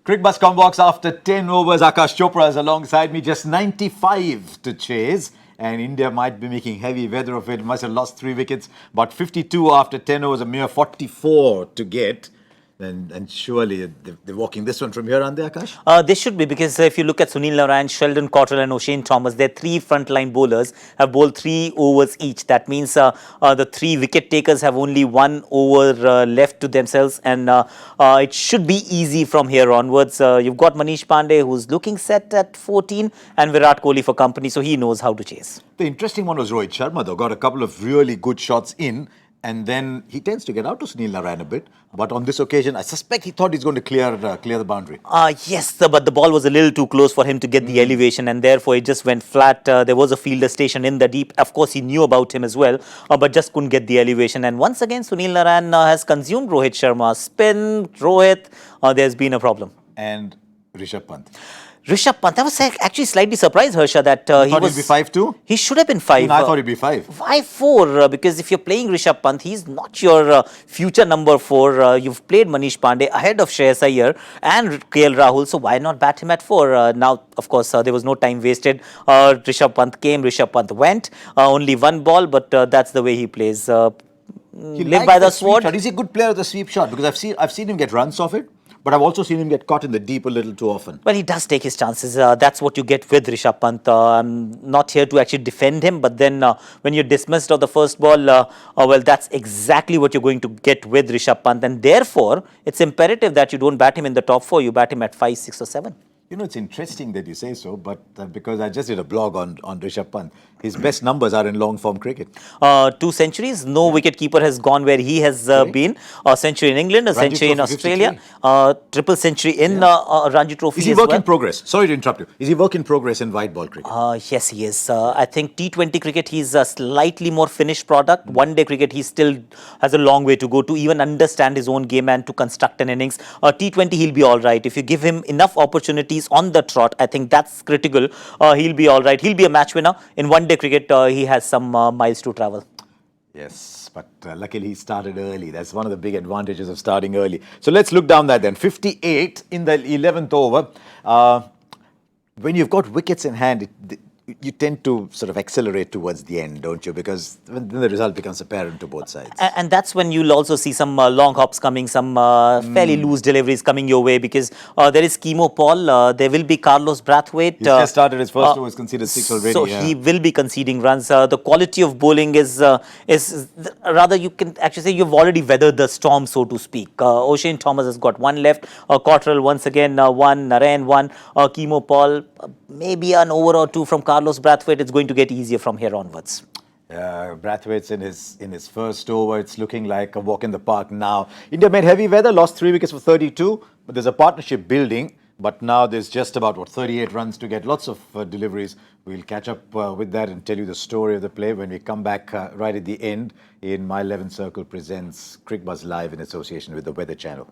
Cricbuzz Comm Box after 10 overs. Aakash Chopra is alongside me. Just 95 to chase. And India might be making heavy weather of it. Must have lost 3 wickets. But 52 after 10 overs, a mere 44 to get. And surely they're walking this one from here, aren't they, Aakash? They should be, because if you look at Sunil Narine, Sheldon Cottrell and O'Shane Thomas, their 3 frontline bowlers have bowled 3 overs each. That means the 3 wicket takers have only 1 over left to themselves, and it should be easy from here onwards. You've got Manish Pandey, who's looking set at 14, and Virat Kohli for company, so he knows how to chase. The interesting one was Rohit Sharma, though. Got a couple of really good shots in. And then he tends to get out to Sunil Narine a bit. But on this occasion, I suspect he thought he's going to clear the boundary. Yes, but the ball was a little too close for him to get the elevation, and therefore it just went flat. There was a fielder station in the deep. Of course, he knew about him as well, but just couldn't get the elevation. And once again, Sunil Narine has consumed Rohit Sharma. Spin, Rohit, there's been a problem. And Rishabh Pant. Rishabh Pant, I was actually slightly surprised, Harsha, that he thought was... he'd be 5-2? He should have been 5. I thought he'd be 5. 5-4, because if you're playing Rishabh Pant, he's not your future number 4. You've played Manish Pandey ahead of Shreyas Iyer and KL Rahul, so why not bat him at 4? Now, of course, there was no time wasted. Rishabh Pant came, Rishabh Pant went. Only 1 ball, but that's the way he plays. He live by the sword. Is he a good player at the sweep shot? Because I've seen him get runs off it. But I've also seen him get caught in the deep a little too often. Well, he does take his chances. That's what you get with Rishabh Pant. I'm not here to actually defend him, but then when you're dismissed of the first ball, well, that's exactly what you're going to get with Rishabh Pant. And therefore, it's imperative that you don't bat him in the top 4. You bat him at 5, 6 or 7. You know, it's interesting that you say so, but because I just did a blog on Rishabh Pant, his best numbers are in long-form cricket. 2 centuries. No wicket-keeper has gone where he has been. A century in England, a century in Australia, triple century in Ranji Trophy. Is he work in progress? Sorry to interrupt you. Is he work in progress in white ball cricket? Yes, he is. I think T20 cricket, he's a slightly more finished product. One-day cricket, he still has a long way to go to even understand his own game and to construct an innings. T20, he'll be all right. If you give him enough opportunities on the trot, I think that's critical. He'll be all right. He'll be a match winner. In one-day cricket, he has some miles to travel. Yes, but luckily he started early. That's one of the big advantages of starting early. So let's look down that then. 58 in the 11th over. When you've got wickets in hand, you tend to sort of accelerate towards the end, don't you? Because then the result becomes apparent to both sides. And that's when you'll also see some long hops coming, some fairly loose deliveries coming your way, because there is Chemo Paul, there will be Carlos Brathwaite. He's just started his first over, conceded 6 already. So he will be conceding runs. The quality of bowling is rather, you can actually say you've already weathered the storm, so to speak. O'Shane Thomas has got 1 left. Cottrell once again 1, Narine 1, Chemo Paul, maybe an over or 2 from Carlos Brathwaite. It's going to get easier from here onwards. Brathwaite's in his first over. It's looking like a walk in the park now. India made heavy weather, lost 3 wickets for 32, but there's a partnership building. But now there's just about, 38 runs to get. Lots of deliveries. We'll catch up with that and tell you the story of the play when we come back right at the end in My 11 Circle presents Cricbuzz Live in association with the Weather Channel.